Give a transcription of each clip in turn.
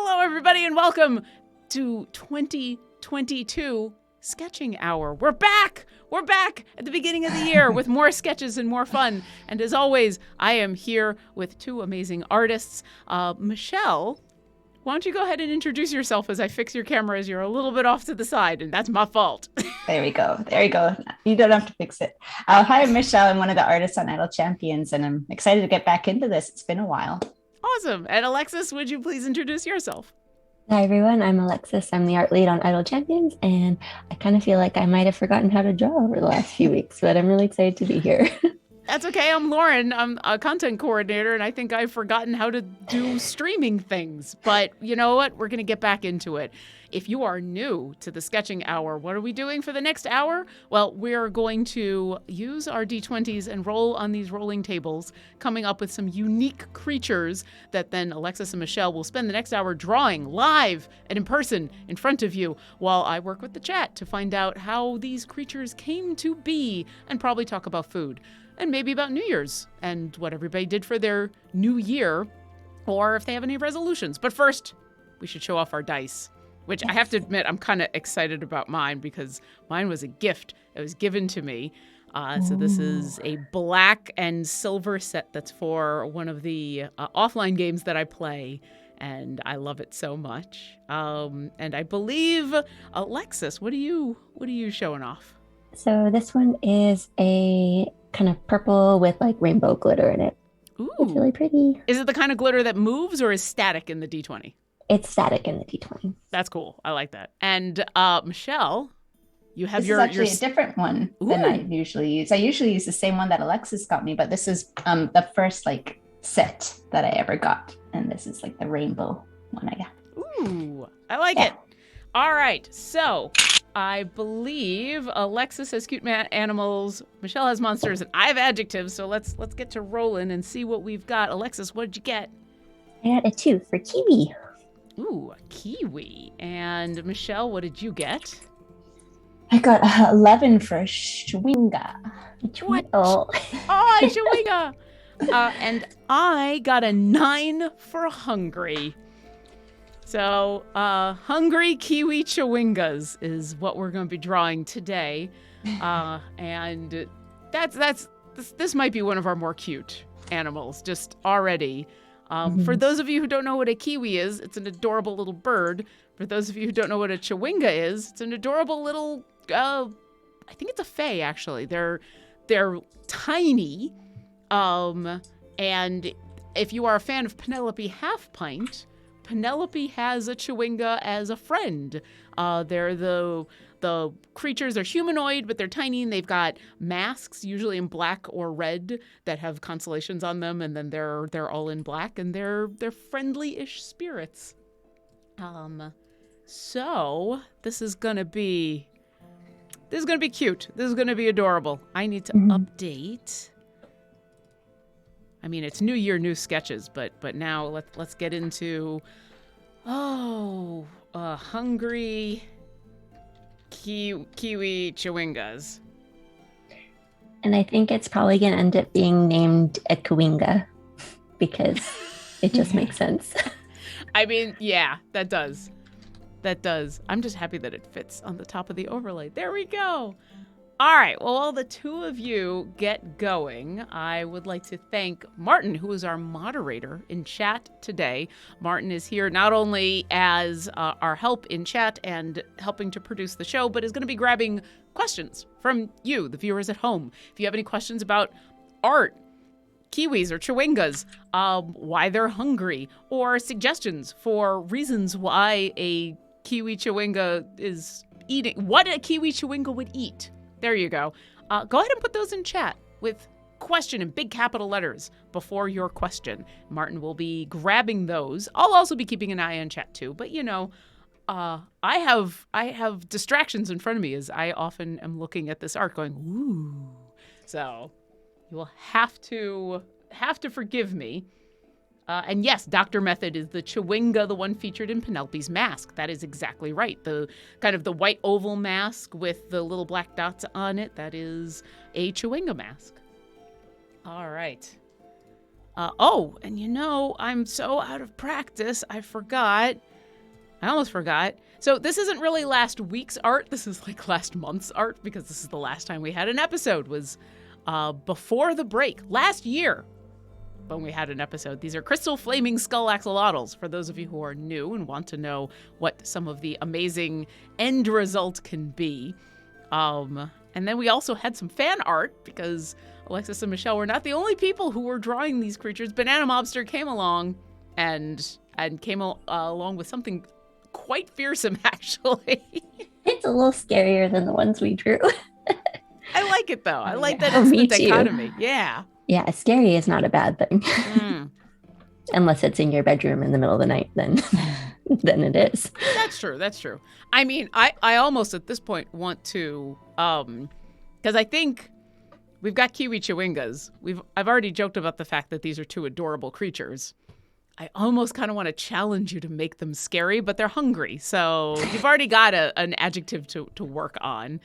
Hello, everybody, and welcome to 2022 Sketching Hour. We're back! We're back at the beginning of the year with more sketches and more fun. And as always, I am here with two amazing artists. Michelle, why don't you go ahead and introduce yourself as I fix your camera as you're a little bit off to the side, and that's my fault. There we go. There you go. You don't have to fix it. Hi, I'm Michelle. I'm one of the artists on Untitled Champions, and I'm excited to get back into this. It's been a while. Awesome. And Alexis, would you please introduce yourself? Hi everyone, I'm Alexis. I'm the art lead on Idle Champions, and I kind of feel like I might have forgotten how to draw over the last few weeks, but I'm really excited to be here. That's okay. I'm Lauren. I'm a content coordinator, and I think I've forgotten how to do streaming things. But you know what? We're going to get back into it. If you are new to the Sketching Hour, what are we doing for the next hour? Well, we're going to use our D20s and roll on these rolling tables, coming up with some unique creatures that then Alexis and Michelle will spend the next hour drawing live and in person in front of you, while I work with the chat to find out how these creatures came to be and probably talk about food. And maybe about New Year's and what everybody did for their new year, or if they have any resolutions. But first, we should show off our dice, which I have to admit, I'm kind of excited about mine because mine was a gift that was given to me. So this is a black and silver set that's for one of the offline games that I play, and I love it so much. And I believe, Alexis, what are you showing off? So this one is a kind of purple with like rainbow glitter in it. Ooh. It's really pretty. Is it the kind of glitter that moves or is static in the D20? It's static in the D20. That's cool. I like that. And Michelle, you have This your... is actually a different one than I usually use. I usually use the same one that Alexis got me, but this is the first set that I ever got. And this is like the rainbow one I got. Ooh, I like it. All right. So I believe Alexis has cute animals, Michelle has monsters, and I have adjectives. So let's get to rolling and see what we've got. Alexis, what did you get? I got a 2 for kiwi. Ooh, a kiwi. And Michelle, what did you get? I got 11 for Chewinga. What? Oh, Oh, Chewinga. And I got a 9 for hungry. So, hungry kiwi chewingas is what we're going to be drawing today. And this might be one of our more cute animals, just already. For those of you who don't know what a kiwi is, it's an adorable little bird. For those of you who don't know what a chewinga is, it's an adorable little, I think it's a fae, actually. They're tiny. And if you are a fan of Penelope Half-Pint, Penelope has a chewinga as a friend. They're the creatures are humanoid, but they're tiny, and they've got masks, usually in black or red, that have constellations on them, and then they're all in black, and they're friendly-ish spirits. So this is gonna be cute. This is gonna be adorable. I need to update. I mean, it's New Year, new sketches, but now let's get into hungry kiwi chewingas. and I think it's probably going to end up being named a Kawinga because it just makes sense. I mean, yeah, that does. I'm just happy that it fits on the top of the overlay. There we go. All right, well, while the two of you get going, I would like to thank Martin, who is our moderator in chat today. Martin is here not only as our help in chat and helping to produce the show, but is going to be grabbing questions from you, the viewers at home. If you have any questions about art, kiwis or chewingas, why they're hungry, or suggestions for reasons why a kiwi chewinga is eating, what a kiwi chewinga would eat. There you go. Go ahead and put those in chat with question in big capital letters before your question. Martin will be grabbing those. I'll also be keeping an eye on chat too, but I have distractions in front of me as I often am looking at this art going, ooh. So you will have to forgive me. And yes, Dr. Method is the chewinga, the one featured in Penelope's mask. That is exactly right. The kind of the white oval mask with the little black dots on it. That is a chewinga mask. All right. And I'm so out of practice. I forgot I almost forgot. So this isn't really last week's art. This is like last month's art because this is the last time we had an episode was before the break last year when we had an episode. These are crystal flaming skull axolotls for those of you who are new and want to know what some of the amazing end result can be. And then we also had some fan art because Alexis and Michelle were not the only people who were drawing these creatures. Banana Mobster came along and came along with something quite fearsome, actually. It's a little scarier than the ones we drew. I like it, though. I like that Oh, it's me the too. dichotomy. Yeah. Yeah, scary is not a bad thing. Mm, Unless it's in your bedroom in the middle of the night, then then it is. that's true. That's true. I mean, I almost at this point want to, because I think we've got Kiwi Chewingas. I've already joked about the fact that these are two adorable creatures. I almost kind of want to challenge you to make them scary, but they're hungry. So you've already got an adjective to work on.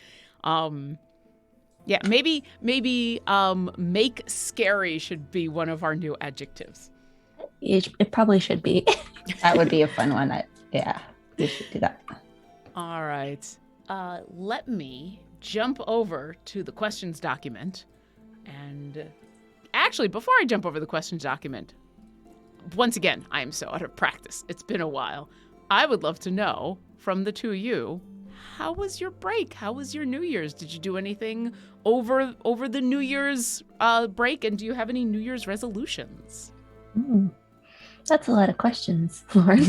Yeah, maybe make scary should be one of our new adjectives. It probably should be. That would be a fun one. Yeah, we should do that. All right. Let me jump over to the questions document. And actually, before I jump over the questions document, once again, I am so out of practice. It's been a while. I would love to know from the two of you, how was your break? How was your New Year's? Did you do anything over the New Year's break? And do you have any New Year's resolutions? That's a lot of questions, Lauren.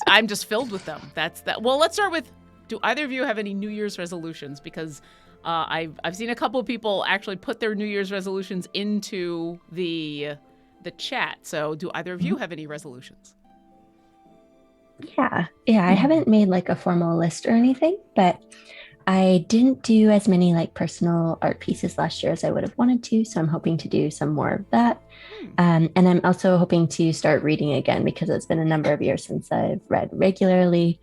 I'm just filled with them. That's that. Well, let's start with, do either of you have any New Year's resolutions? Because I've seen a couple of people actually put their New Year's resolutions into the chat. So do either of you have any resolutions? Yeah, I haven't made like a formal list or anything, but I didn't do as many like personal art pieces last year as I would have wanted to. So I'm hoping to do some more of that. And I'm also hoping to start reading again because it's been a number of years since I've read regularly.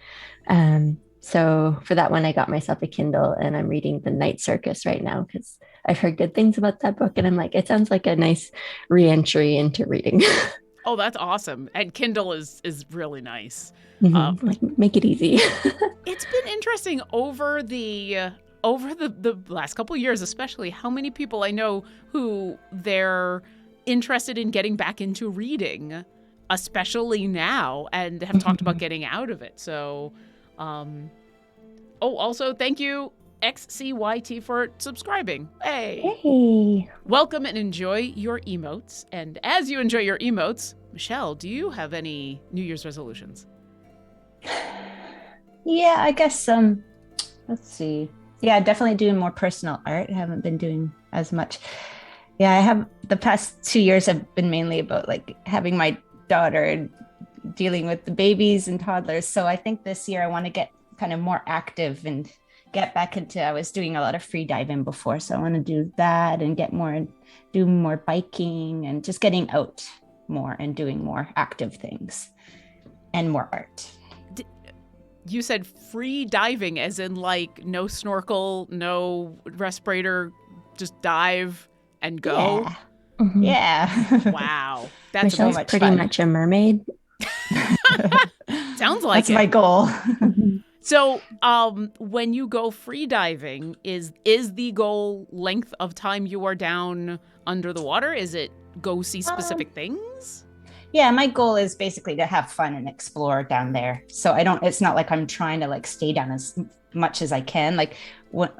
So for that one, I got myself a Kindle and I'm reading The Night Circus right now because I've heard good things about that book. And I'm like, it sounds like a nice re-entry into reading. Oh, that's awesome. And Kindle is really nice. Like, make it easy. It's been interesting over the last couple of years, especially how many people I know who they're interested in getting back into reading, especially now, and have talked about getting out of it. So, also thank you XCYT for subscribing. Hey. Welcome and enjoy your emotes. And as you enjoy your emotes, Michelle, do you have any New Year's resolutions? Yeah, I guess let's see. Yeah, definitely doing more personal art. I haven't been doing as much. Yeah, I have the past 2 years have been mainly about like having my daughter and dealing with the babies and toddlers. So I think this year I want to get kind of more active and get back into, I was doing a lot of free diving before. So I want to do that and do more biking and just getting out more and doing more active things and more art. You said free diving as in like no snorkel, no respirator, just dive and go? Yeah. Mm-hmm. Yeah. Wow. That's Michelle's so much pretty fun. much a mermaid. Sounds like That's it. my goal. So, when you go free diving, is the goal length of time you are down under the water? Is it go see specific things? Yeah, my goal is basically to have fun and explore down there. So it's not like I'm trying to like stay down as much as I can. Like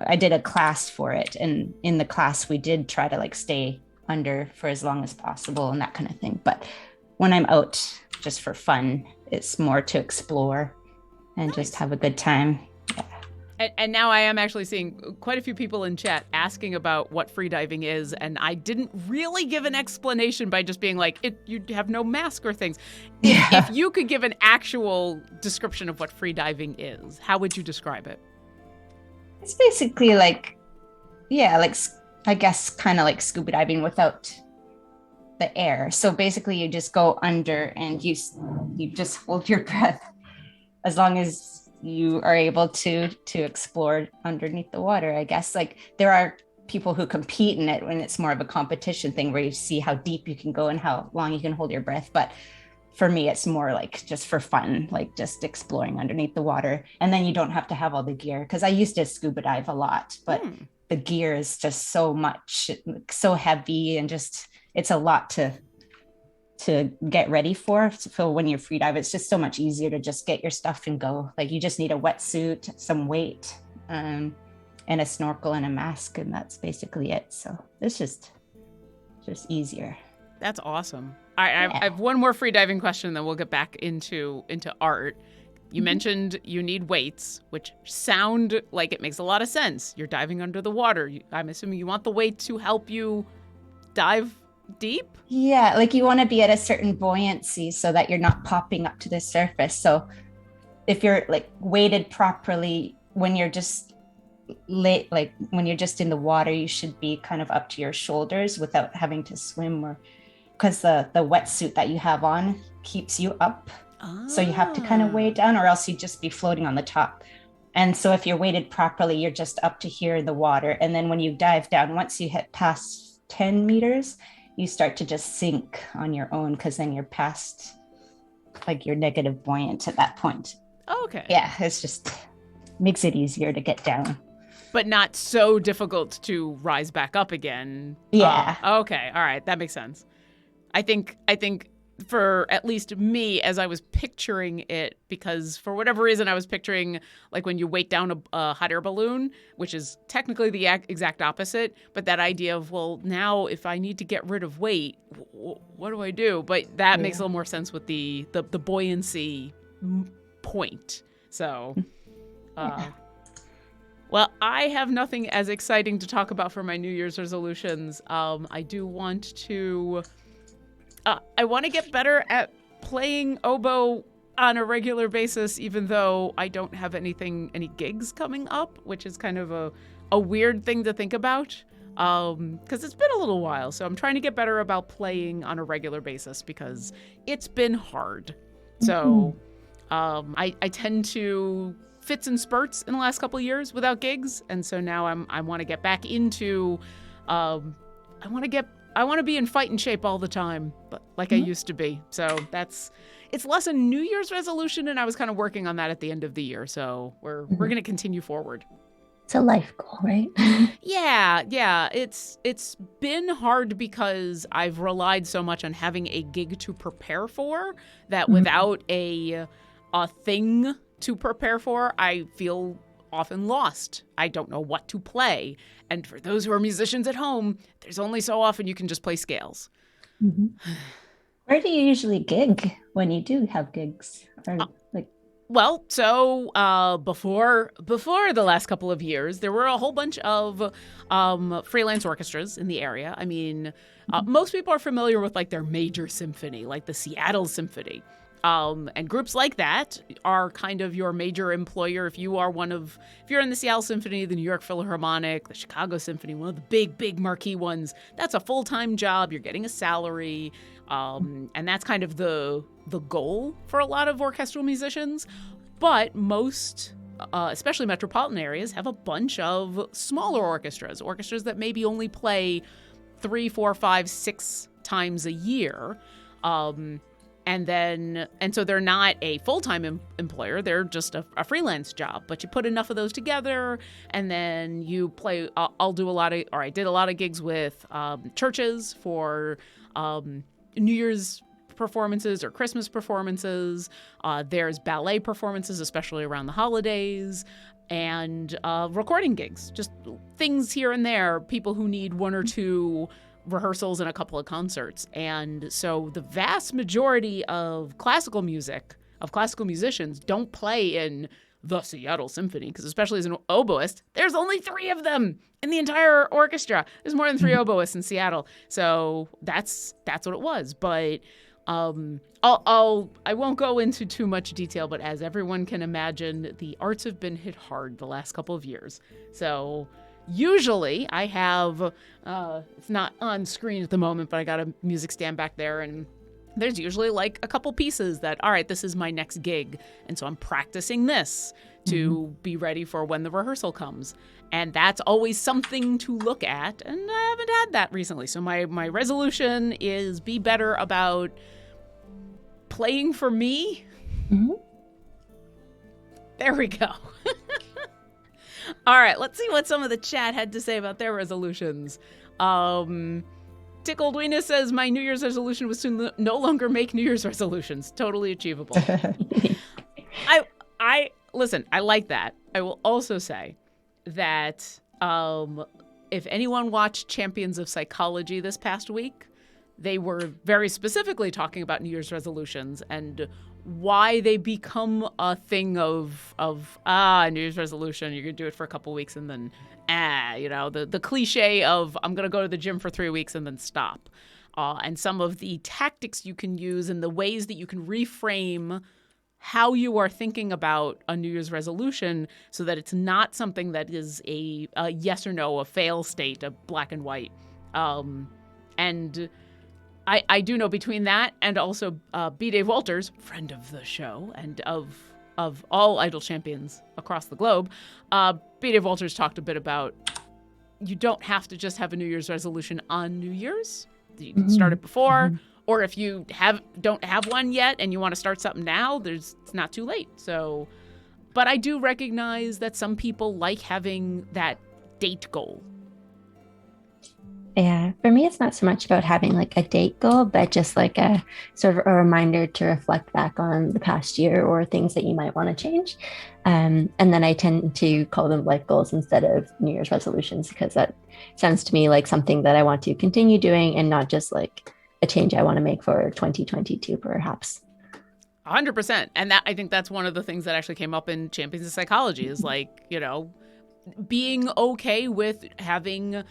I did a class for it, and in the class we did try to like stay under for as long as possible and that kind of thing. But when I'm out just for fun, it's more to explore and just have a good time. And now I am actually seeing quite a few people in chat asking about what freediving is, and I didn't really give an explanation by just being like, you have no mask or things. If you could give an actual description of what freediving is, how would you describe it? It's basically like, yeah, like I guess kind of like scuba diving without the air. So basically you just go under and you just hold your breath as long as you are able to explore underneath the water. I guess like there are people who compete in it when it's more of a competition thing where you see how deep you can go and how long you can hold your breath. But for me, it's more like just for fun, like just exploring underneath the water. And then you don't have to have all the gear, because I used to scuba dive a lot, but the gear is just so much, so heavy, and just it's a lot to get ready for. So when you're free dive, it's just so much easier to just get your stuff and go. Like you just need a wetsuit, some weight, and a snorkel and a mask, and that's basically it. So it's just easier. That's awesome. I have one more free diving question, then we'll get back into art. You mentioned you need weights, which sound like it makes a lot of sense. You're diving under the water. I'm assuming you want the weight to help you dive deep? Yeah, like you want to be at a certain buoyancy so that you're not popping up to the surface. So if you're like weighted properly, when you're just when you're just in the water, you should be kind of up to your shoulders without having to swim, or because the wetsuit that you have on keeps you up. So you have to kind of weigh down, or else you'd just be floating on the top. And so if you're weighted properly, you're just up to here in the water. And then when you dive down, once you hit past 10 meters, you start to just sink on your own, because then you're past like your negative buoyant at that point. Okay. Yeah, it's just makes it easier to get down. But not so difficult to rise back up again. Yeah. Okay. All right. That makes sense. I think for at least me, as I was picturing it, because for whatever reason I was picturing like when you weight down a hot air balloon, which is technically the exact opposite, but that idea of, well, now if I need to get rid of weight, what do I do? But that makes a little more sense with the buoyancy point. So, well, I have nothing as exciting to talk about for my New Year's resolutions. I do want to... I want to get better at playing oboe on a regular basis, even though I don't have any gigs coming up, which is kind of a weird thing to think about, because it's been a little while. So I'm trying to get better about playing on a regular basis because it's been hard. So I tend to fits and spurts in the last couple of years without gigs, and so now I want to get back into I want to be in fighting shape all the time, but like I used to be. So it's less a New Year's resolution, and I was kind of working on that at the end of the year. So we're going to continue forward. It's a life goal, right? Yeah. It's been hard because I've relied so much on having a gig to prepare for that without a thing to prepare for, I feel often lost. I don't know what to play. And for those who are musicians at home, there's only so often you can just play scales. Where do you usually gig when you do have gigs? Or Well, so before the last couple of years, there were a whole bunch of freelance orchestras in the area. I mean, most people are familiar with like their major symphony, like the Seattle Symphony. And groups like that are kind of your major employer. If you're in the Seattle Symphony, the New York Philharmonic, the Chicago Symphony, one of the big marquee ones, that's a full-time job. You're getting a salary. And that's kind of the goal for a lot of orchestral musicians. But most, especially metropolitan areas, have a bunch of smaller orchestras that maybe only play 3, 4, 5, 6 times a year. And so they're not a full-time employer. They're just a freelance job. But you put enough of those together, and then you play. I did a lot of gigs with churches for New Year's performances or Christmas performances. There's ballet performances, especially around the holidays, and recording gigs. Just things here and there. People who need 1 or 2 rehearsals and a couple of concerts. And so the vast majority of classical musicians don't play in the Seattle Symphony, because especially as an oboist, there's only 3 of them in the entire orchestra. There's more than 3 oboists in Seattle. So that's what it was. But I won't go into too much detail, but as everyone can imagine, the arts have been hit hard the last couple of years. So usually I have, it's not on screen at the moment, but I got a music stand back there, and there's usually like a couple pieces that, all right, this is my next gig. And so I'm practicing this to be ready for when the rehearsal comes. And that's always something to look at. And I haven't had that recently. So my resolution is be better about playing for me? Mhm. There we go. All right, let's see what some of the chat had to say about their resolutions. Tickled Weenus says, my New Year's resolution was to no longer make New Year's resolutions. Totally achievable. I listen, I like that. I will also say that if anyone watched Champions of Psychology this past week, they were very specifically talking about New Year's resolutions and why they become a thing of New Year's resolution. You're going to do it for a couple weeks and then, the cliche of I'm going to go to the gym for 3 weeks and then stop. And some of the tactics you can use and the ways that you can reframe how you are thinking about a New Year's resolution so that it's not something that is a yes or no, a fail state, a black and white. And I do know between that and also B. Dave Walters, friend of the show and of all Idol champions across the globe, B. Dave Walters talked a bit about you don't have to just have a New Year's resolution on New Year's. You can start it before, or if you don't have one yet and you want to start something now, it's not too late. So, but I do recognize that some people like having that date goal. Yeah, for me, it's not so much about having like a date goal, but just like a sort of a reminder to reflect back on the past year or things that you might want to change. And then I tend to call them life goals instead of New Year's resolutions, because that sounds to me like something that I want to continue doing and not just like a change I want to make for 2022, perhaps. 100%. And that, I think that's one of the things that actually came up in Champions of Psychology is like, being okay with having,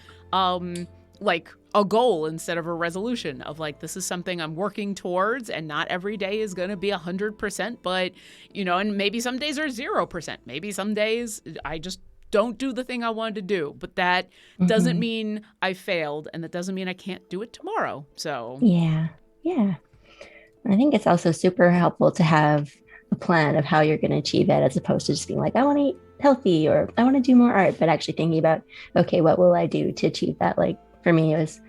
like a goal instead of a resolution of like, this is something I'm working towards and not every day is going to be 100%, but, and maybe some days are 0%. Maybe some days I just don't do the thing I wanted to do, but that doesn't mean I failed and that doesn't mean I can't do it tomorrow. So yeah. I think it's also super helpful to have a plan of how you're going to achieve it, as opposed to just being like, I want to eat healthy or I want to do more art, but actually thinking about, okay, what will I do to achieve that? Like for me, it was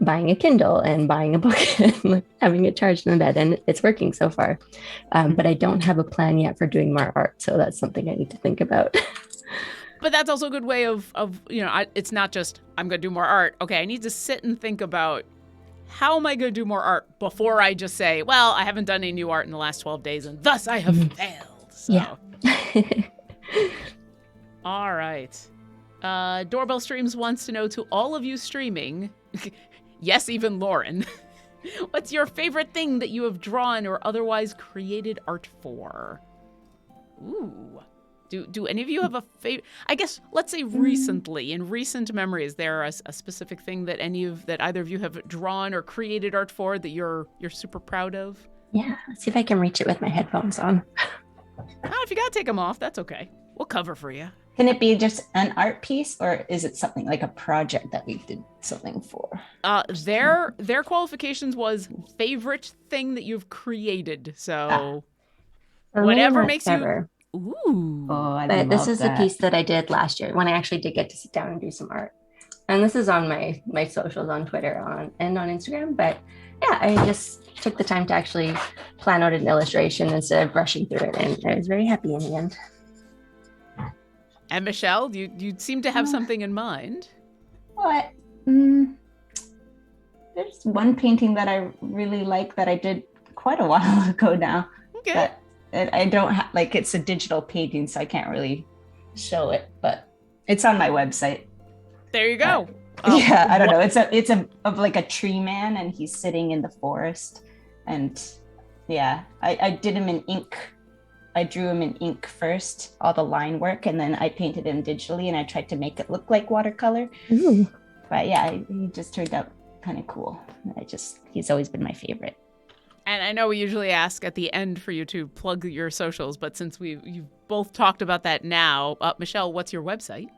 buying a Kindle and buying a book and like, having it charged in the bed, and it's working so far. But I don't have a plan yet for doing more art. So that's something I need to think about. But that's also a good way of it's not just, I'm going to do more art. Okay, I need to sit and think about how am I going to do more art before I just say, well, I haven't done any new art in the last 12 days and thus I have failed. So. Yeah. All right. Doorbell Streams wants to know, to all of you streaming, yes, even Lauren, what's your favorite thing that you have drawn or otherwise created art for? Ooh. Do any of you have a favorite? I guess, let's say recently, in recent memory, is there a specific thing that either of you have drawn or created art for that you're super proud of? Yeah, let's see if I can reach it with my headphones on. If you gotta take them off, that's okay. We'll cover for you. Can it be just an art piece, or is it something like a project that we did something for? Their qualifications was favorite thing that you've created. So whatever makes you. Ooh. Oh, but this is a piece that I did last year when I actually did get to sit down and do some art. And this is on my socials on Twitter and on Instagram. But yeah, I just took the time to actually plan out an illustration instead of brushing through it. And I was very happy in the end. And Michelle, you seem to have something in mind. What? There's one painting that I really like that I did quite a while ago now. Okay. That I don't have, like, it's a digital painting, so I can't really show it, but it's on my website. There you go. Yeah, I don't know. It's of like a tree man, and he's sitting in the forest, and yeah, I did him in ink. I drew him in ink first, all the line work, and then I painted him digitally, and I tried to make it look like watercolor. Ooh. But yeah, he just turned out kind of cool. He's always been my favorite. And I know we usually ask at the end for you to plug your socials, but since you've both talked about that now, Michelle, what's your website?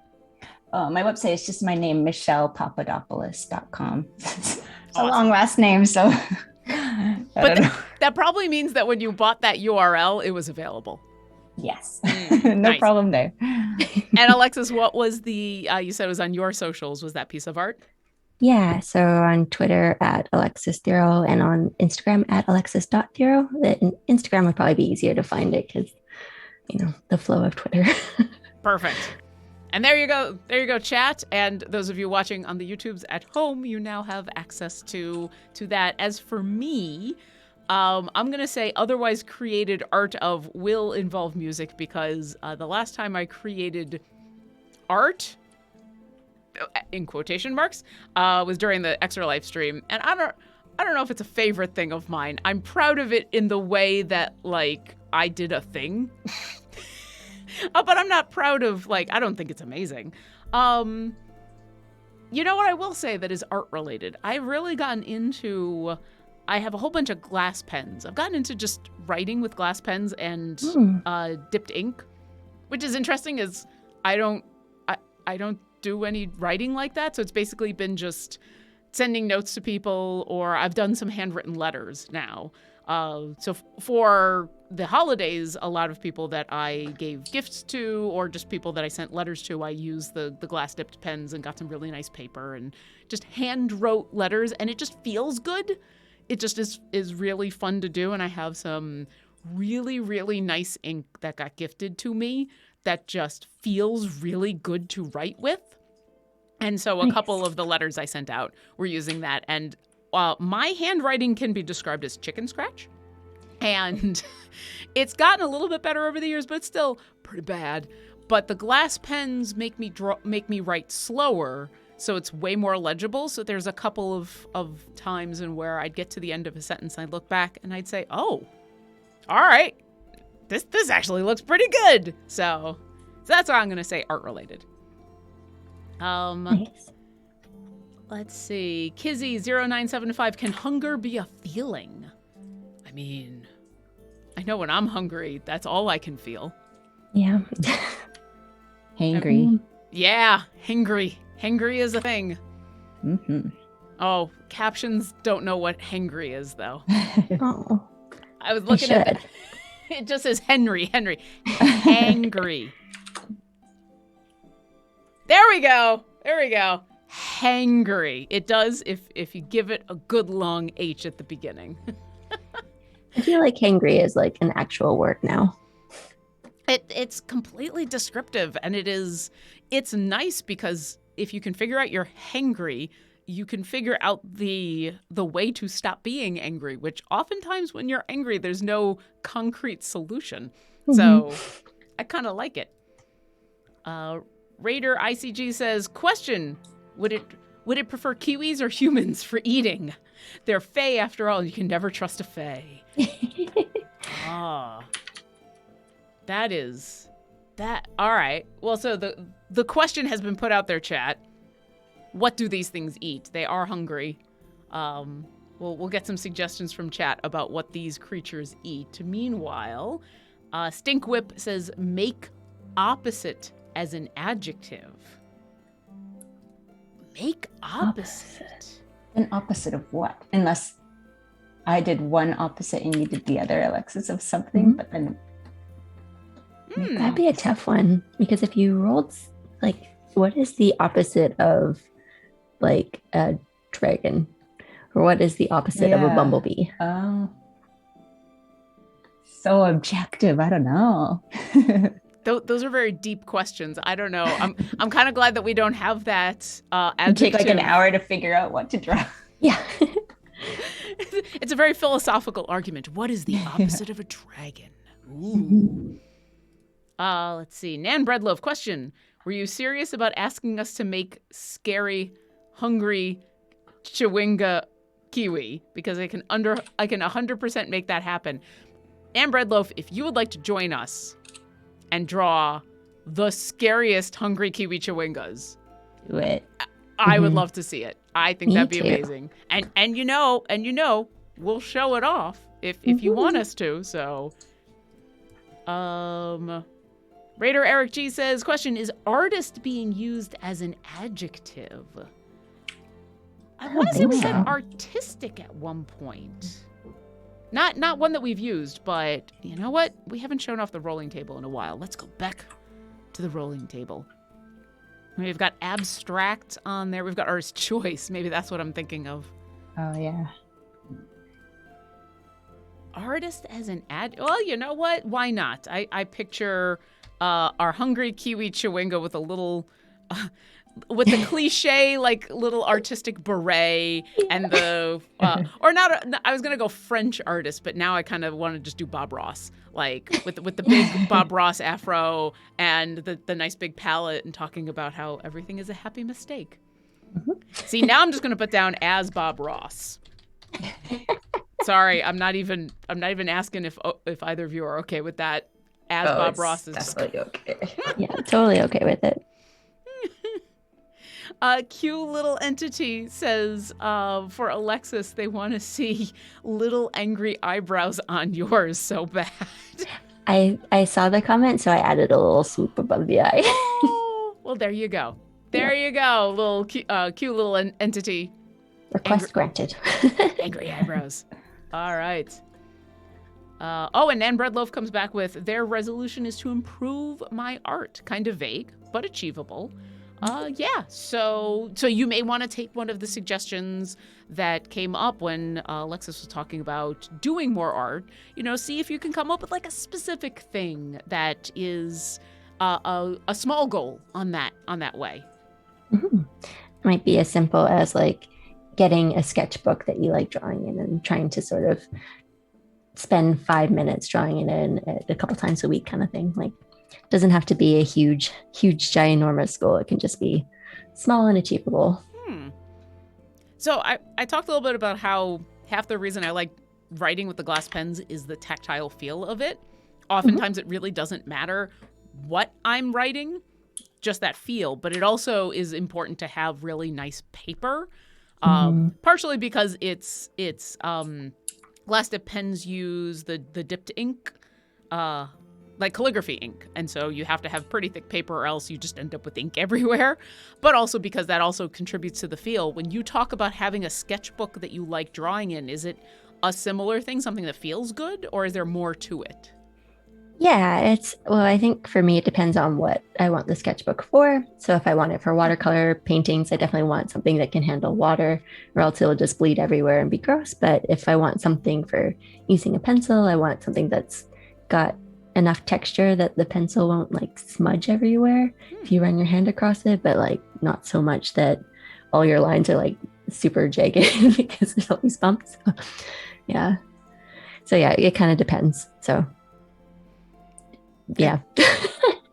My website is just my name, michellepapadopoulos.com. It's a long last name, so that probably means that when you bought that URL, it was available. Yes. No problem there. And Alexis, what was you said it was on your socials, was that piece of art? Yeah, so on Twitter at Alexis Thero and on Instagram at Alexis.Thero. Instagram would probably be easier to find it because, the flow of Twitter. Perfect. And there you go. There you go, chat. And those of you watching on the YouTubes at home, you now have access to that. As for me, I'm going to say otherwise created art of will involve music because the last time I created art, in quotation marks, was during the Extra Life stream. And I don't know if it's a favorite thing of mine. I'm proud of it in the way that, like, I did a thing. But I'm not proud of, like, I don't think it's amazing. You know what I will say that is art related? I've really gotten into, I have a whole bunch of glass pens. I've gotten into just writing with glass pens and dipped ink, which is interesting as I don't do any writing like that. So it's basically been just sending notes to people, or I've done some handwritten letters now. So for the holidays, a lot of people that I gave gifts to, or just people that I sent letters to, I used the glass dipped pens and got some really nice paper and just hand wrote letters, and it just feels good. It just is really fun to do, and I have some really, really nice ink that got gifted to me that just feels really good to write with. And so a couple of the letters I sent out were using that, and my handwriting can be described as chicken scratch, and it's gotten a little bit better over the years, but it's still pretty bad. But the glass pens make me write slower, so it's way more legible. So there's a couple of times in where I'd get to the end of a sentence, and I'd look back, and I'd say, "Oh, all right, this actually looks pretty good." So that's why I'm gonna say art related. Nice. Let's see. Kizzy0975, can hunger be a feeling? I mean, I know when I'm hungry, that's all I can feel. Yeah. Hangry. Yeah, hangry. Hangry is a thing. Mm-hmm. Oh, captions don't know what hangry is, though. Oh. I was looking at it. It just says Henry. Hangry. There we go. Hangry. It does if you give it a good long H at the beginning. I feel like hangry is like an actual word now. It's completely descriptive, and it's nice because if you can figure out you're hangry, you can figure out the way to stop being angry, which oftentimes when you're angry, there's no concrete solution. Mm-hmm. So I kind of like it. Raider ICG says, question, would it prefer kiwis or humans for eating? They're fae after all. You can never trust a fae. That. All right. Well, so the question has been put out there, chat. What do these things eat? They are hungry. We'll get some suggestions from chat about what these creatures eat. Meanwhile, Stinkwhip says, make opposite as an adjective. Make opposite. An opposite of what? Unless I did one opposite and you did the other, Alexis, of something, but then... That'd be a tough one, because if you rolled, like, what is the opposite of, like, a dragon? Or what is the opposite of a bumblebee? Oh. So objective. I don't know. Those are very deep questions. I don't know. I'm kind of glad that we don't have that adjective. Take like an hour to figure out what to draw. Yeah. It's a very philosophical argument. What is the opposite of a dragon? Ooh. Let's see. Nan Breadloaf, question. Were you serious about asking us to make scary, hungry chewinga kiwi? Because I can 100% make that happen. Nan Breadloaf, if you would like to join us and draw the scariest hungry kiwi chewingas, do it. I would love to see it. I think that'd be amazing. And you know, we'll show it off if you want us to. So, Raider Eric G says, question, is artist being used as an adjective? I want to say we said artistic at one point. Not one that we've used, but you know what? We haven't shown off the rolling table in a while. Let's go back to the rolling table. We've got abstract on there. We've got artist choice. Maybe that's what I'm thinking of. Oh, yeah. Artist as an ad. Well, you know what? Why not? I picture our hungry Kiwi Chewinga with a little, with the cliche like little artistic beret and the, or not. I was gonna go French artist, but now I kind of want to just do Bob Ross, like with the big Bob Ross afro and the nice big palette, and talking about how everything is a happy mistake. Mm-hmm. See, now I'm just gonna put down as Bob Ross. Sorry, I'm not even asking if either of you are okay with that. As Bob Ross is definitely okay. Yeah, totally okay with it. Cute little entity says for Alexis, they want to see little angry eyebrows on yours so bad. I saw the comment, so I added a little swoop above the eye. Oh, well, there you go. There you go, little cute little entity. Request granted. Angry eyebrows. All right. And Nan Breadloaf comes back with, their resolution is to improve my art. Kind of vague, but achievable. Yeah, so you may want to take one of the suggestions that came up when Alexis was talking about doing more art. You know, see if you can come up with like a specific thing that is a small goal on that way. Mm-hmm. Might be as simple as like getting a sketchbook that you like drawing in and trying to sort of spend 5 minutes drawing it in a couple times a week kind of thing. Like, doesn't have to be a huge ginormous goal. It can just be small and achievable. So I talked a little bit about how half the reason I like writing with the glass pens is the tactile feel of it. Oftentimes it really doesn't matter what I'm writing, just that feel, but it also is important to have really nice paper. Partially because it's glass tip pens use the dipped ink, like calligraphy ink, and so you have to have pretty thick paper or else you just end up with ink everywhere. But also because that also contributes to the feel. When you talk about having a sketchbook that you like drawing in, is it a similar thing, something that feels good, or is there more to it? Yeah, I think for me, it depends on what I want the sketchbook for. So if I want it for watercolor paintings, I definitely want something that can handle water, or else it'll just bleed everywhere and be gross. But if I want something for using a pencil, I want something that's got enough texture that the pencil won't like smudge everywhere if you run your hand across it, but like not so much that all your lines are like super jagged because there's all these bumps. Yeah. So yeah, it kind of depends. So yeah.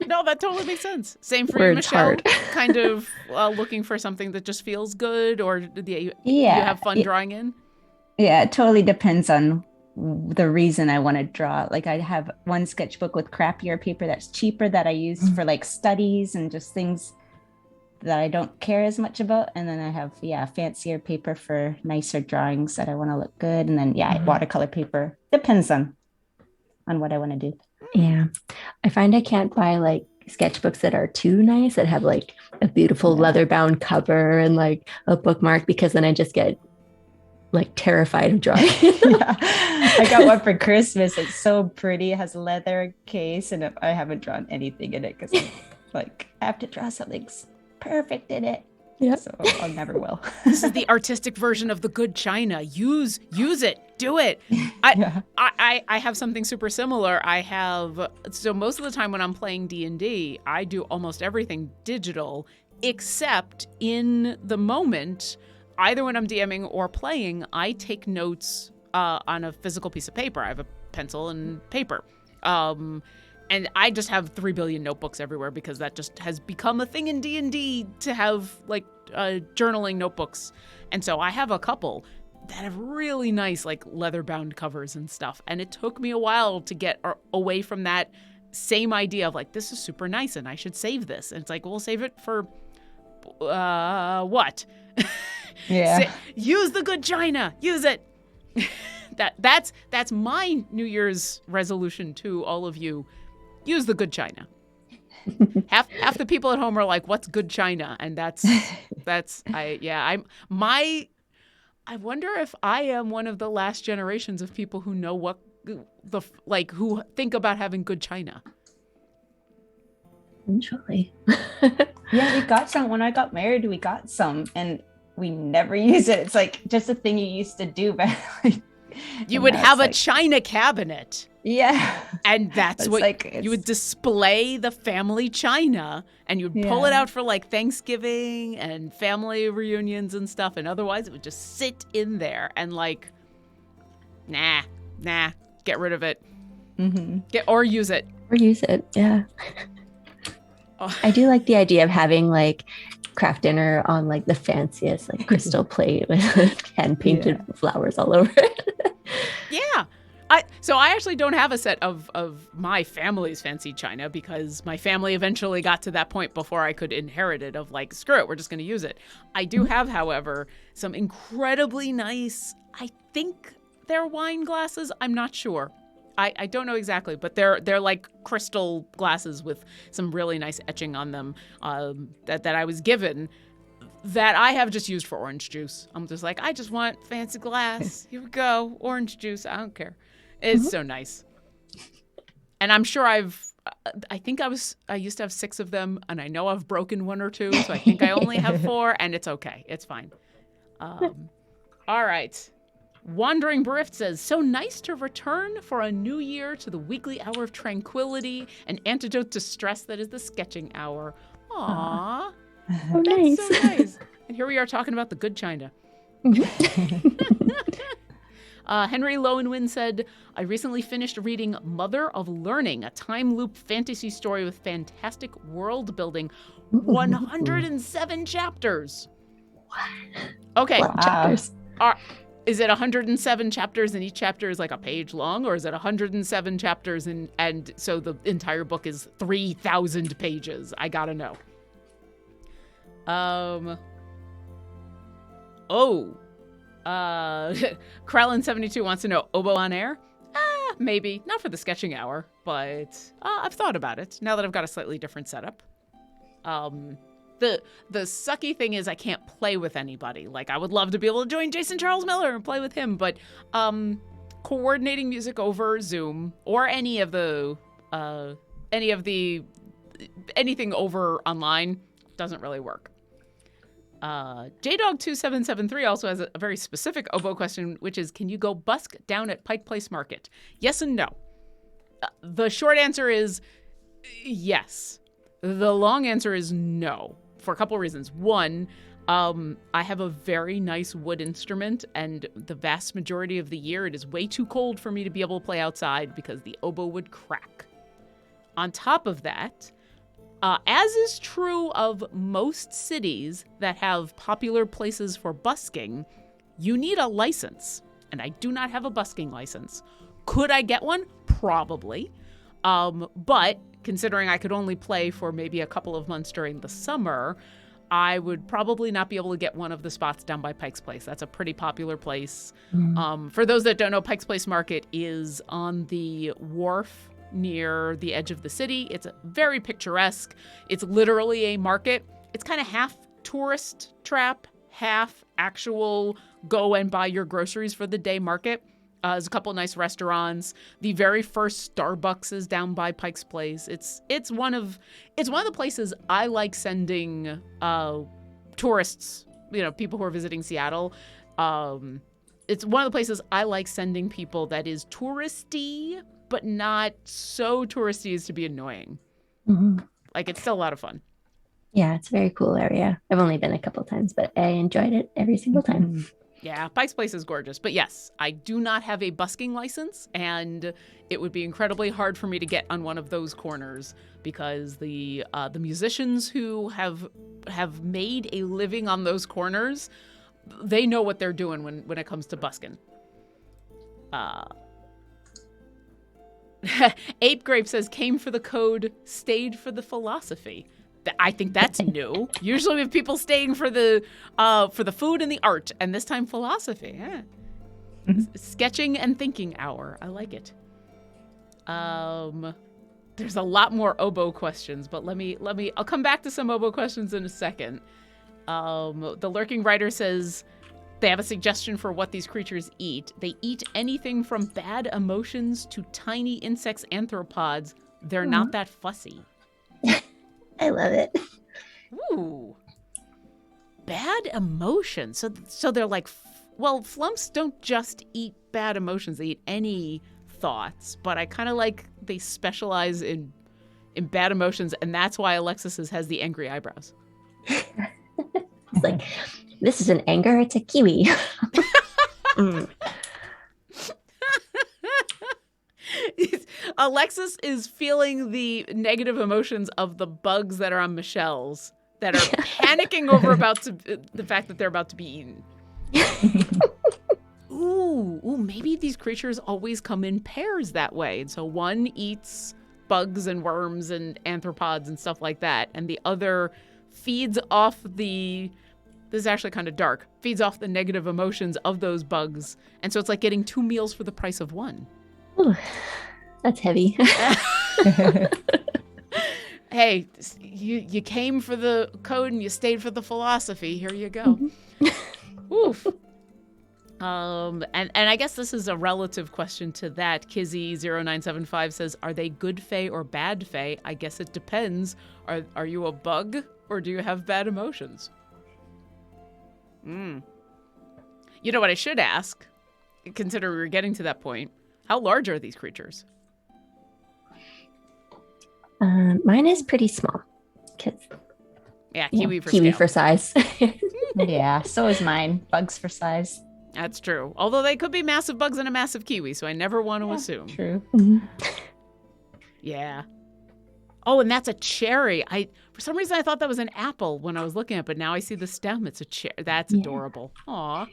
No, that totally makes sense. Same for Where you, it's Michelle. hard. Kind of looking for something that just feels good, or you have fun drawing in? Yeah, it totally depends on the reason I want to draw. Like I have one sketchbook with crappier paper that's cheaper that I use for like studies and just things that I don't care as much about. And then I have, fancier paper for nicer drawings that I want to look good. And then, watercolor paper. Depends on what I want to do. Yeah. I find I can't buy like sketchbooks that are too nice, that have like a beautiful leather bound cover and like a bookmark, because then I just get like terrified of drawing. I got one for Christmas. It's so pretty. It has a leather case, and I haven't drawn anything in it because I have to draw something perfect in it. Yeah. So I never will. This is the artistic version of the good china. Use it. Do it. I have something super similar. So most of the time when I'm playing D&D, I do almost everything digital, except in the moment, either when I'm DMing or playing, I take notes on a physical piece of paper. I have a pencil and paper. And I just have 3 billion notebooks everywhere because that just has become a thing in D&D to have like journaling notebooks. And so I have a couple that have really nice like leather bound covers and stuff. And it took me a while to get away from that same idea of like, this is super nice and I should save this. And it's like, we'll save it for what? Yeah. Use the good china. Use it. That's my New Year's resolution to all of you. Use the good china. half the people at home are like, "What's good china?" And I wonder if I am one of the last generations of people who know what who think about having good china. eventually. Yeah, we got some. When I got married, we got some, and we never use it. It's like just a thing you used to do, but like, You would have a china cabinet. Yeah. And that's It's what like, you would display the family china, and you'd pull it out for like Thanksgiving and family reunions and stuff. And otherwise it would just sit in there and like, nah, get rid of it. Or use it. Yeah. I do like the idea of having like craft dinner on like the fanciest like crystal plate with hand painted flowers all over it. Yeah. So I actually don't have a set of my family's fancy china because my family eventually got to that point before I could inherit it of like, screw it, we're just going to use it. I do have, however, some incredibly nice, I think they're wine glasses. I'm not sure. I don't know exactly, but they're like crystal glasses with some really nice etching on them that I was given that I have just used for orange juice. I'm just like, I just want fancy glass. Here we go. Orange juice. I don't care. It's so nice. And I'm sure I used to have 6 of them, and I know I've broken 1 or 2, so I think I only have 4, and it's okay. It's fine. All right. Wandering Barift says, so nice to return for a new year to the weekly hour of tranquility, an antidote to stress that is the sketching hour. Aww. Oh, nice. That's so nice. And here we are talking about the good china. Henry Lowenwin said, I recently finished reading Mother of Learning, a time loop fantasy story with fantastic world building. 107 chapters. Okay. Chapters. Is it 107 chapters and each chapter is like a page long, or is it 107 chapters and so the entire book is 3,000 pages? I gotta know. Krellin72 wants to know, Oboe on air? Maybe. Not for the sketching hour, but I've thought about it now that I've got a slightly different setup. The sucky thing is I can't play with anybody. Like, I would love to be able to join Jason Charles Miller and play with him, but coordinating music over Zoom or anything over online doesn't really work. JDog2773 also has a very specific oboe question, which is, can you go busk down at Pike Place Market? Yes and no. The short answer is yes. The long answer is no, for a couple of reasons. One, I have a very nice wood instrument, and the vast majority of the year it is way too cold for me to be able to play outside because the oboe would crack. On top of that, as is true of most cities that have popular places for busking, you need a license, and I do not have a busking license. Could I get one? Probably. But considering I could only play for maybe a couple of months during the summer, I would probably not be able to get one of the spots down by Pike's Place. That's a pretty popular place. For those that don't know, Pike's Place Market is on the wharf near the edge of the city. It's very picturesque. It's literally a market. It's kind of half tourist trap, half actual go and buy your groceries for the day market. There's a couple of nice restaurants. The very first Starbucks is down by Pike's Place. It's one of the places I like sending tourists, people who are visiting Seattle. It's one of the places I like sending people that is touristy, but not so touristy as to be annoying. Like, it's still a lot of fun. Yeah, it's a very cool area. I've only been a couple times, but I enjoyed it every single time. Yeah, Pike's Place is gorgeous. But yes, I do not have a busking license, and it would be incredibly hard for me to get on one of those corners because the musicians who have made a living on those corners, they know what they're doing when it comes to busking. Ape Grape says, came for the code, stayed for the philosophy. I think that's new. Usually we have people staying for the food and the art, and this time philosophy. Yeah. Sketching and thinking hour. I like it. There's a lot more oboe questions, but I'll come back to some oboe questions in a second. The Lurking Writer says they have a suggestion for what these creatures eat. They eat anything from bad emotions to tiny insects, arthropods. They're not that fussy. I love it. Ooh. Bad emotions. So they're like, well, flumps don't just eat bad emotions. They eat any thoughts. But I kind of like they specialize in bad emotions, and that's why Alexis's has the angry eyebrows. It's like, this is an anger. It's a kiwi. Alexis is feeling the negative emotions of the bugs that are on Michelle's that are panicking over the fact that they're about to be eaten. Ooh, maybe these creatures always come in pairs that way. And so one eats bugs and worms and arthropods and stuff like that, and the other feeds off this is actually kind of dark, feeds off the negative emotions of those bugs. And so it's like getting 2 meals for the price of one. Ooh, that's heavy. Hey, you came for the code and you stayed for the philosophy. Here you go. Oof. And I guess this is a relative question to that. Kizzy0975 says, are they good fae or bad fae? I guess it depends. Are you a bug or do you have bad emotions? You know what I should ask, consider we're getting to that point. How large are these creatures? Mine is pretty small. Yeah, kiwi for kiwi scale. for size. Yeah, so is mine. Bugs for size. That's true. Although they could be massive bugs and a massive kiwi, so I never want to assume. True. Yeah. Oh, and that's a cherry. For some reason I thought that was an apple when I was looking at it, but now I see the stem. It's a cherry. That's adorable. Aw.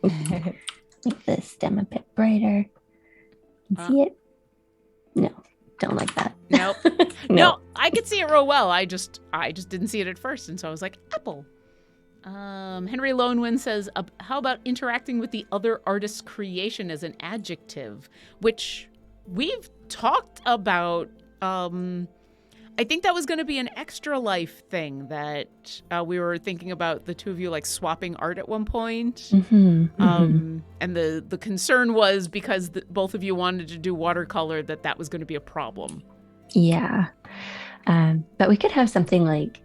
Make the stem a bit brighter. See it? No, don't like that. Nope. No, I could see it real well. I just didn't see it at first, and so I was like, apple. Henry Lonewind says, how about interacting with the other artist's creation as an adjective, which we've talked about. I think that was going to be an Extra Life thing that we were thinking about, the two of you like swapping art at one point. And the concern was because both of you wanted to do watercolor that was going to be a problem. Yeah. But we could have something like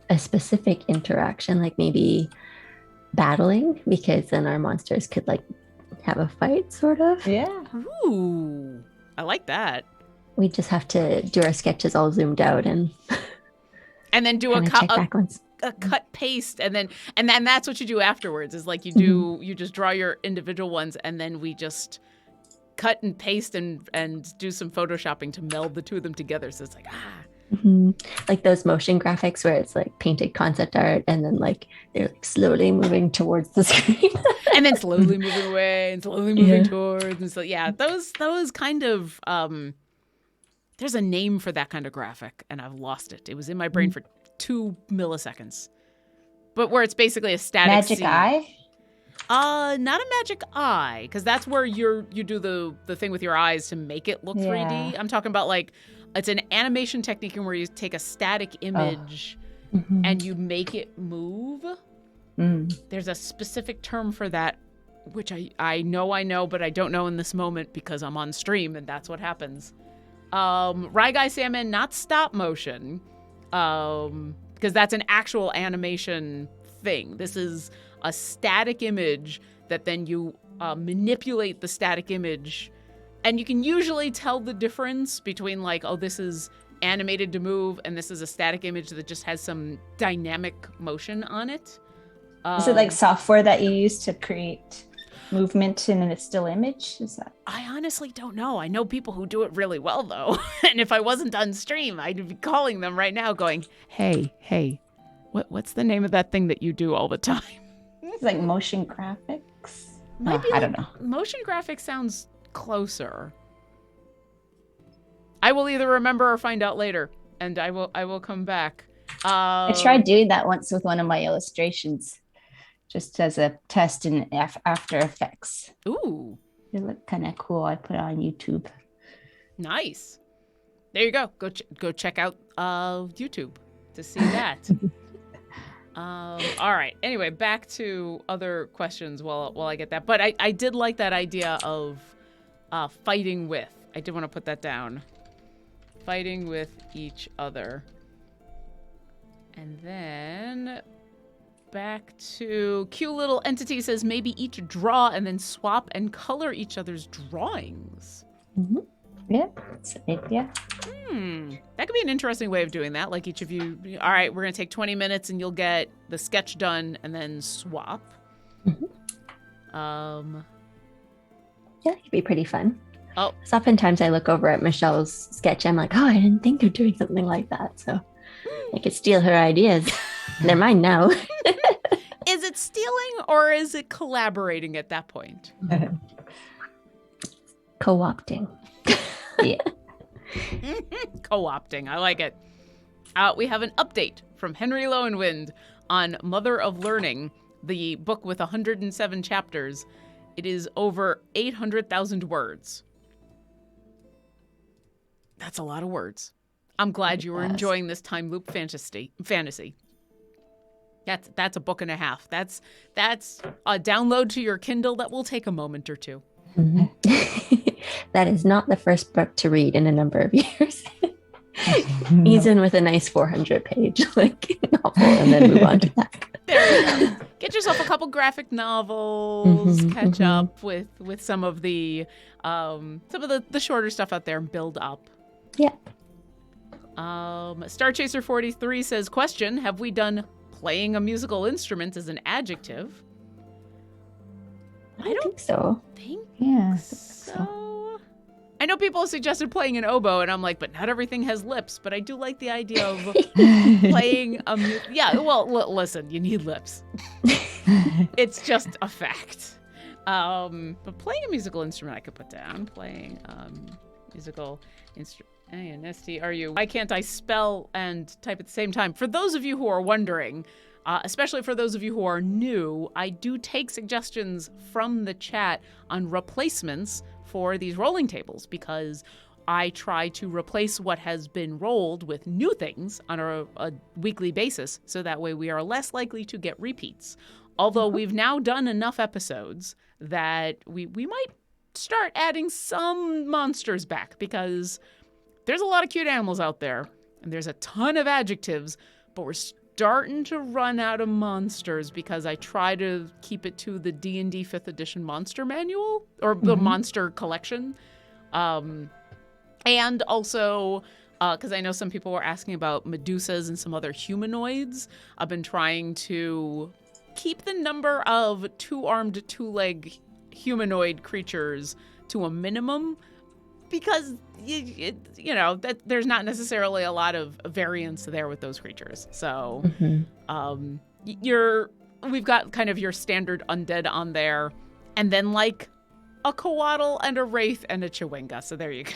a specific interaction, like maybe battling, because then our monsters could like have a fight, sort of. Yeah. Ooh, I like that. We just have to do our sketches all zoomed out and then do check backwards. a cut paste, and then that's what you do afterwards. Is like you just draw your individual ones, and then we just cut and paste and do some photoshopping to meld the two of them together. So it's like like those motion graphics where it's like painted concept art, and then like they're like slowly moving towards the screen, and then slowly moving away and slowly moving towards. And so those kind of there's a name for that kind of graphic, and I've lost it. It was in my brain for 2 milliseconds. But where it's basically a static Magic scene. eye? Not a magic eye, because that's where you do the thing with your eyes to make it look 3D. I'm talking about like it's an animation technique where you take a static image and you make it move. There's a specific term for that, which I know, but I don't know in this moment because I'm on stream and that's what happens. Rye Guy Salmon, not stop motion, because that's an actual animation thing. This is a static image that then you manipulate the static image, and you can usually tell the difference between like, oh, this is animated to move and this is a static image that just has some dynamic motion on it. Is it like software that you use to create movement in a still image? Is that? I honestly don't know. I know people who do it really well though. And if I wasn't on stream, I'd be calling them right now going, hey, what's the name of that thing that you do all the time? It's like motion graphics. I don't know. Motion graphics sounds closer. I will either remember or find out later, and I will come back. I tried doing that once with one of my illustrations, just as a test in After Effects. Ooh. It looked kind of cool. I put it on YouTube. Nice. There you go. Go check out YouTube to see that. All right. Anyway, back to other questions while I get that. But I did like that idea of fighting with. I did want to put that down. Fighting with each other. And then back to cute little entity says maybe each draw and then swap and color each other's drawings. Mm-hmm. Yeah, that's an idea. That could be an interesting way of doing that. Like each of you, all right, we're going to take 20 minutes and you'll get the sketch done and then swap. Mm-hmm. Yeah, it could be pretty fun. Oh. Because oftentimes I look over at Michelle's sketch. I'm like, oh, I didn't think of doing something like that. So I could steal her ideas. They're mine now. Is it stealing or is it collaborating at that point? Co-opting. Yeah. Co-opting. I like it. We have an update from Henry Lowenwind on Mother of Learning, the book with 107 chapters. It is over 800,000 words. That's a lot of words. I'm glad you were enjoying this time loop fantasy. That's a book and a half. That's a download to your Kindle that will take a moment or two. Mm-hmm. That is not the first book to read in a number of years. Ease in with a nice 400-page novel and then move on to that. There you go. Get yourself a couple graphic novels, catch up with some of the shorter stuff out there and build up. Yeah. Star Chaser 43 says, question, have we done playing a musical instrument as an adjective? I don't think so. Yeah. So I know people have suggested playing an oboe, and I'm like, but not everything has lips. But I do like the idea of playing a listen, you need lips. It's just a fact. But playing a musical instrument, I could put down. Playing musical instrument. A-N-S-T-R-U. Why can't I spell and type at the same time? For those of you who are wondering, especially for those of you who are new, I do take suggestions from the chat on replacements for these rolling tables because I try to replace what has been rolled with new things on a weekly basis, so that way we are less likely to get repeats. Although we've now done enough episodes that we might start adding some monsters back because there's a lot of cute animals out there and there's a ton of adjectives, but we're starting to run out of monsters because I try to keep it to the D&D 5th edition monster manual or the monster collection. And also, because I know some people were asking about Medusas and some other humanoids, I've been trying to keep the number of two-armed, two-leg humanoid creatures to a minimum because, that there's not necessarily a lot of variance there with those creatures. So we've got kind of your standard undead on there, and then like a coatl and a wraith and a chewinga. So there you go.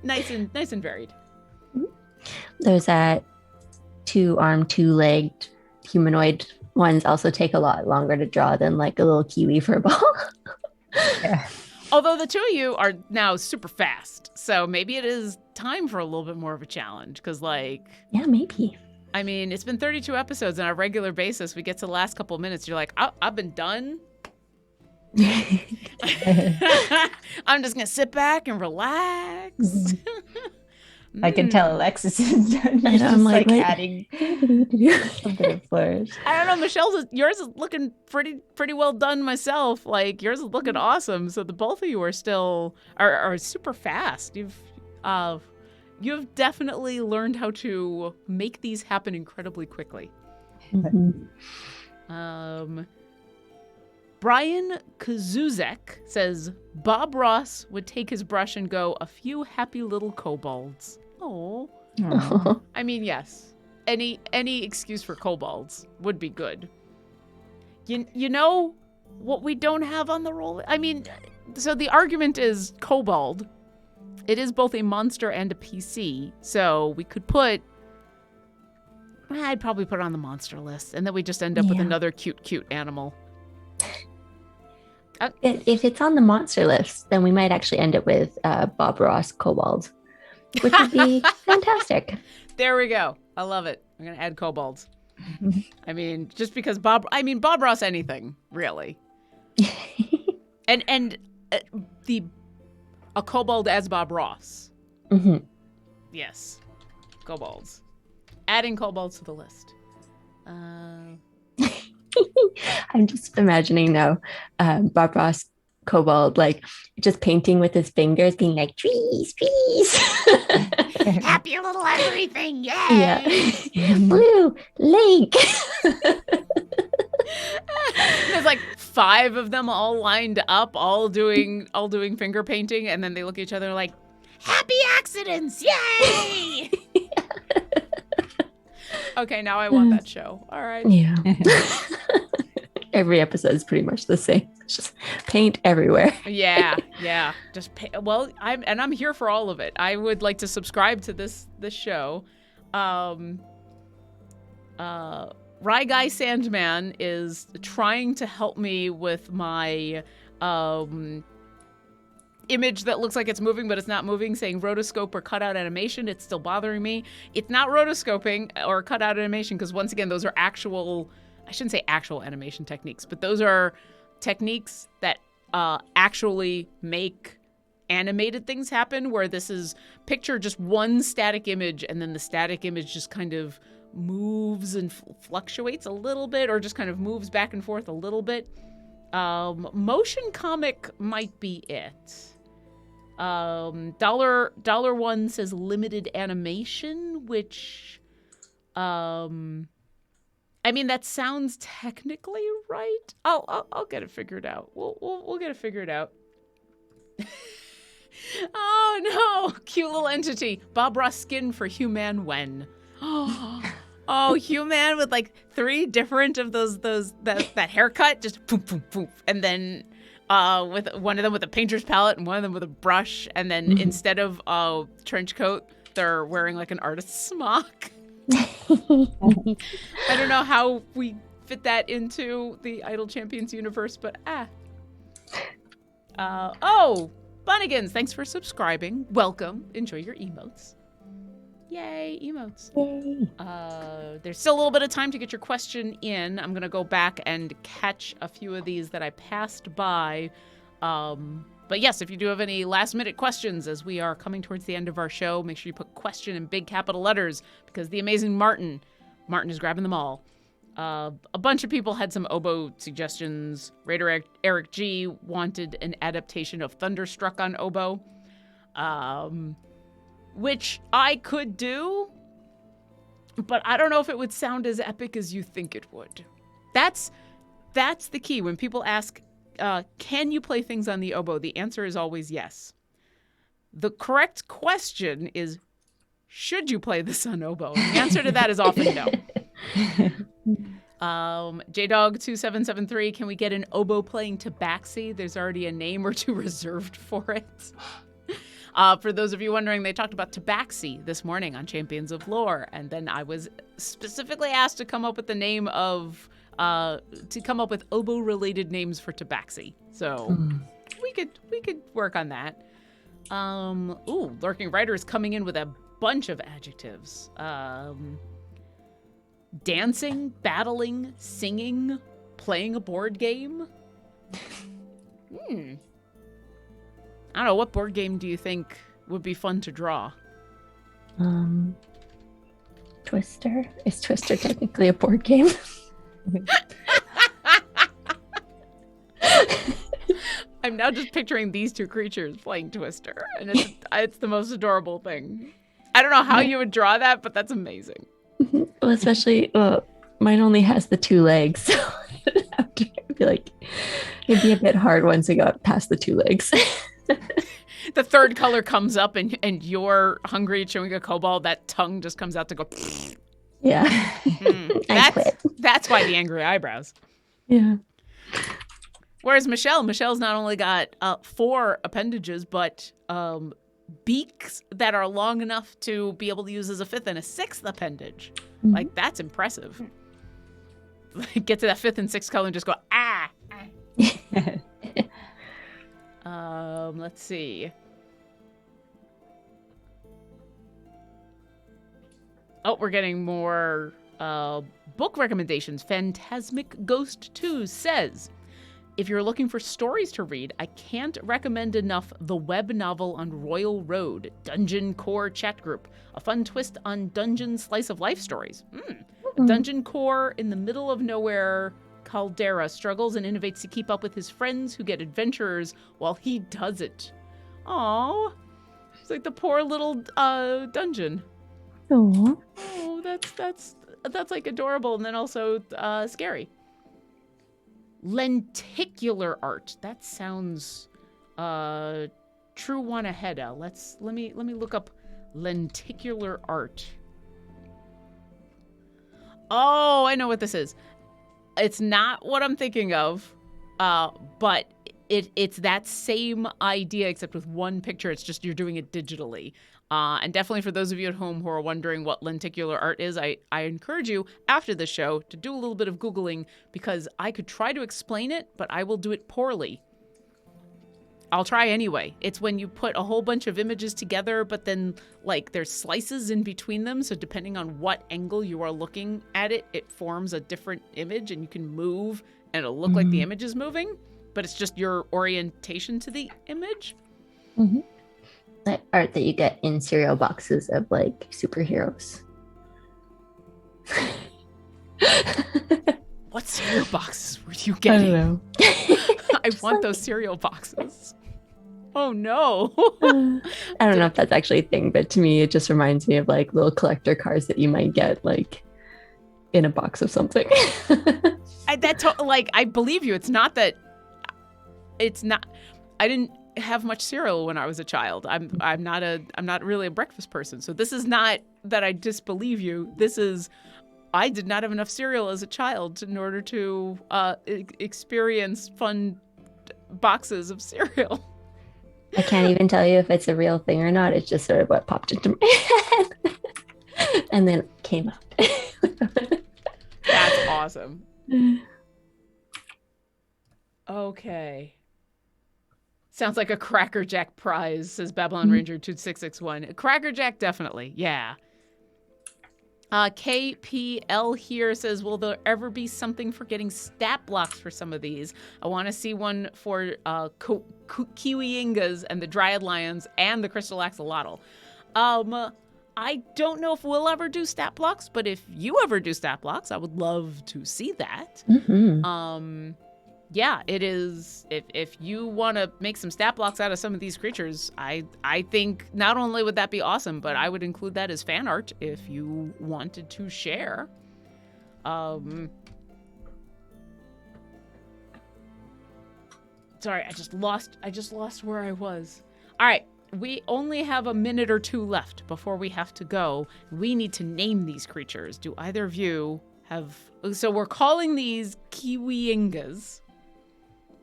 nice and varied. Those two-armed, two-legged humanoid ones also take a lot longer to draw than like a little kiwi furball. Yeah. Although the two of you are now super fast, so maybe it is time for a little bit more of a challenge. Because, yeah, maybe. I mean, it's been 32 episodes on a regular basis. We get to the last couple of minutes, you're like, I've been done. I'm just gonna sit back and relax. I can tell Alexis is done. I know, I'm like adding a bit of flourish. I don't know, yours is looking pretty well done myself. Like yours is looking awesome. So the both of you are still are super fast. You've definitely learned how to make these happen incredibly quickly. Brian Kazuzek says Bob Ross would take his brush and go, a few happy little kobolds. Oh. I mean, yes. Any excuse for kobolds would be good. You know what we don't have on the roll? I mean, so the argument is kobold. It is both a monster and a PC. So we could I'd probably put it on the monster list, and then we just end up with another cute animal. If it's on the monster list, then we might actually end up with Bob Ross kobolds, which would be fantastic. There we go. I love it. I'm going to add kobolds. I mean, just because Bob Ross anything, really. and a kobold as Bob Ross. Mm-hmm. Yes. Kobolds. Adding kobolds to the list. I'm just imagining now Bob Ross kobold like just painting with his fingers, being like trees, trees. Happy little everything, yay! Yeah. Blue lake. There's like 5 of them all lined up, all doing finger painting, and then they look at each other like, happy accidents, yay! Okay, now I want that show. All right. Yeah. Every episode is pretty much the same. It's just paint everywhere. Yeah. Just well, I'm here for all of it. I would like to subscribe to this show. Rye Guy Sandman is trying to help me with my image that looks like it's moving, but it's not moving, saying rotoscope or cutout animation. It's still bothering me. It's not rotoscoping or cutout animation because, once again, those are actual, I shouldn't say actual animation techniques, but those are techniques that actually make animated things happen, where this is picture just one static image and then the static image just kind of moves and fluctuates a little bit, or just kind of moves back and forth a little bit. Motion comic might be it. Dollar One says limited animation, which I mean, that sounds technically right. I'll get it figured out. We'll get it figured out. Oh no, cute little entity. Bob Ross skin for Human Wen. Oh, Human with like 3 different of that haircut, just poof, poof, poof. And then with one of them with a painter's palette and one of them with a brush, and then instead of trench coat, they're wearing like an artist's smock. I don't know how we fit that into the Idle Champions universe, but Bunnigans, thanks for subscribing. Welcome. Enjoy your emotes. Yay, emotes. Yay. There's still a little bit of time to get your question in. I'm going to go back and catch a few of these that I passed by. But yes, if you do have any last-minute questions as we are coming towards the end of our show, make sure you put question in big capital letters, because the amazing Martin is grabbing them all. A bunch of people had some Oboe suggestions. Raider Eric G wanted an adaptation of Thunderstruck on Oboe. Which I could do, but I don't know if it would sound as epic as you think it would. That's the key. When people ask, can you play things on the oboe? The answer is always yes. The correct question is, should you play this on oboe? And the answer to that is often no. JDog2773, can we get an oboe playing tabaxi? There's already a name or 2 reserved for it. For those of you wondering, they talked about tabaxi this morning on Champions of Lore, and then I was specifically asked to come up with the name of, to come up with oboe-related names for tabaxi. So we could work on that. Lurking Writer is coming in with a bunch of adjectives. Dancing, battling, singing, playing a board game. I don't know, what board game do you think would be fun to draw? Twister? Is Twister technically a board game? I'm now just picturing these 2 creatures playing Twister, and it's the most adorable thing. I don't know how you would draw that, but that's amazing. Well, especially, mine only has the 2 legs, so after I'd be like, it'd be a bit hard once I got past the 2 legs. The 3rd color comes up and you're hungry chewing a kobold, that tongue just comes out to go. Yeah. That's why the angry eyebrows. Yeah. Whereas Michelle's not only got 4 appendages, but beaks that are long enough to be able to use as a 5th and a 6th appendage. Mm-hmm. Like, that's impressive. Get to that 5th and 6th color and just go, ah. Let's see. Oh, we're getting more book recommendations. Phantasmic Ghost 2 says, If you're looking for stories to read, I can't recommend enough the web novel on Royal Road, Dungeon Core Chat Group, a fun twist on dungeon slice of life stories. A dungeon core in the middle of nowhere caldera struggles and innovates to keep up with his friends who get adventurers while he does it. Aww. It's like the poor little dungeon. Aww. Oh, that's like adorable and then also scary. Lenticular art. That sounds true one ahead. Let me look up lenticular art. Oh, I know what this is. It's not what I'm thinking of, but it's that same idea except with one picture. It's just you're doing it digitally. And definitely for those of you at home who are wondering what lenticular art is, I encourage you after the show to do a little bit of Googling because I could try to explain it, but I will do it poorly. I'll try anyway. It's when you put a whole bunch of images together, but then like there's slices in between them. So depending on what angle you are looking at it, it forms a different image and you can move and it'll look like the image is moving, but it's just your orientation to the image. Mm-hmm. That art that you get in cereal boxes of like superheroes. What cereal boxes were you getting? I don't know. I want those cereal boxes. Oh no. I don't know if that's actually a thing, but to me, it just reminds me of like little collector cars that you might get like in a box of something. I believe you. It's not. I didn't have much cereal when I was a child. I'm not really a breakfast person. So this is not that I disbelieve you. This is I did not have enough cereal as a child in order to experience fun boxes of cereal. I can't even tell you if it's a real thing or not. It's just sort of what popped into my head and then came up. That's awesome. Okay. Sounds like a Cracker Jack prize, says Babylon Ranger 2661. A Cracker Jack, definitely. Yeah. KPL here says, will there ever be something for getting stat blocks for some of these? I want to see one for Kiwi-Ingas and the Dryad Lions and the Crystal Axolotl. I don't know if we'll ever do stat blocks, but if you ever do stat blocks, I would love to see that. Mm-hmm. Yeah, it is. If you want to make some stat blocks out of some of these creatures, I think not only would that be awesome, but I would include that as fan art if you wanted to share. Sorry, I just lost where I was. All right, we only have a minute or two left before we have to go. We need to name these creatures. Do either of you have? So we're calling these Kiwi-Ingas.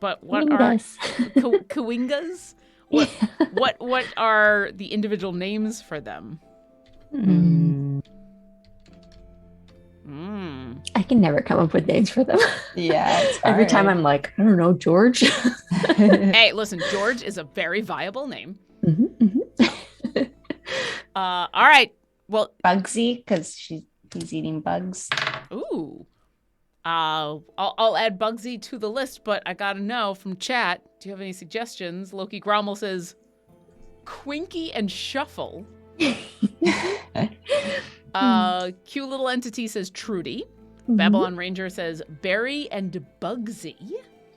But what are Kawingas? What are the individual names for them? I can never come up with names for them. Yeah, it's Every hard. time I'm like, I don't know, George. Hey, listen, George is a very viable name. All right. Well, Bugsy, because he's eating bugs. ooh. I'll add Bugsy to the list, but I gotta know from chat, do you have any suggestions? Loki Grommel says Quinky and Shuffle. Cute Little Entity says Trudy. Babylon Ranger says Barry and Bugsy.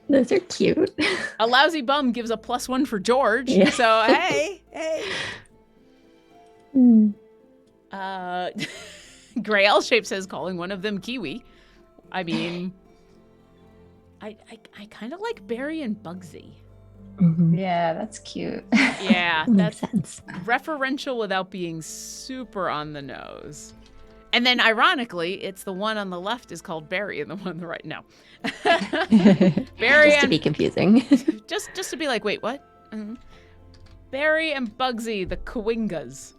Those are cute. A Lousy Bum gives a +1 for George. Yeah. So hey. Gray L Shape says calling one of them Kiwi. I mean, I kind of like Barry and Bugsy. Yeah, that's cute. Yeah, Makes that's sense. referential without being super on the nose. And then, ironically, it's the one on the left is called Barry, and the one on the right, no. Barry Just to and be confusing. just to be like, wait, what? Barry and Bugsy, the Kawingas.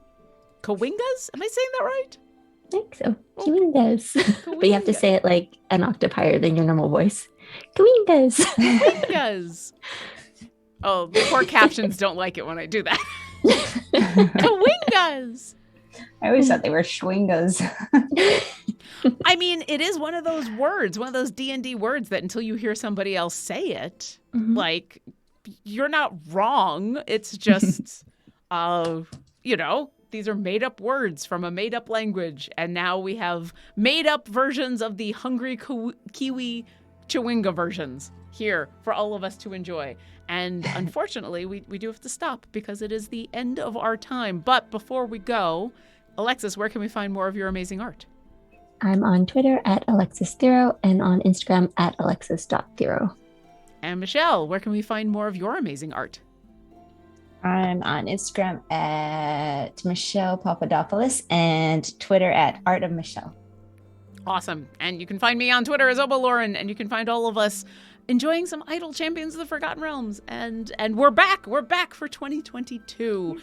Kawingas? Am I saying that right? I think so. Kawingas. But you have to say it like an octave higher than your normal voice. Kawingas. Kawingas. Oh, the poor captions don't like it when I do that. Kawingas. I always thought they were Schwingas. I mean, it is one of those words, one of those D&D words that until you hear somebody else say it, like, you're not wrong. It's just, these are made-up words from a made-up language, and now we have made-up versions of the Hungry Kiwi Chewinga versions here for all of us to enjoy. And unfortunately, we do have to stop because it is the end of our time. But before we go, Alexis, where can we find more of your amazing art? I'm on Twitter at AlexisThero and on Instagram at alexis.thero. And Michelle, where can we find more of your amazing art? I'm on Instagram at Michelle Papadopoulos and Twitter at Art of Michelle. Awesome. And you can find me on Twitter as Oboe Lauren, and you can find all of us enjoying some Idle Champions of the Forgotten Realms. And we're back. We're back for 2022.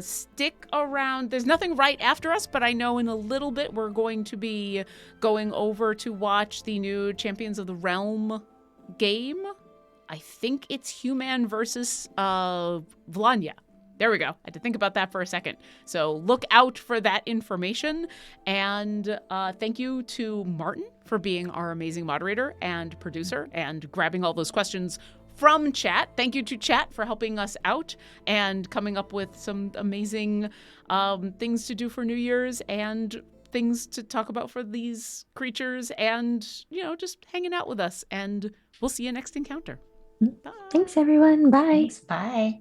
Stick around. There's nothing right after us, but I know in a little bit we're going to be going over to watch the new Champions of the Realm game. I think it's Human versus Vlanya. There we go. I had to think about that for a second. So look out for that information. And thank you to Martin for being our amazing moderator and producer and grabbing all those questions from chat. Thank you to chat for helping us out and coming up with some amazing things to do for New Year's and things to talk about for these creatures and, just hanging out with us. And we'll see you next encounter. Thanks, everyone. Bye. Thanks. Bye.